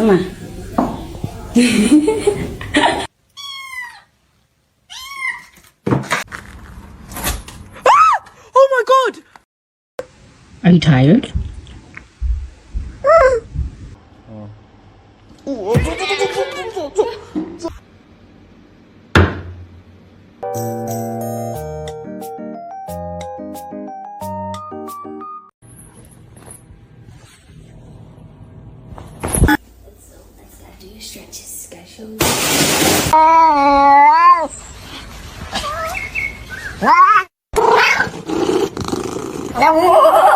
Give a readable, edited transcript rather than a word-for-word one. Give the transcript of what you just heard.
Come on. Oh my god! Are you tired? Do your stretches, gotta show you. No.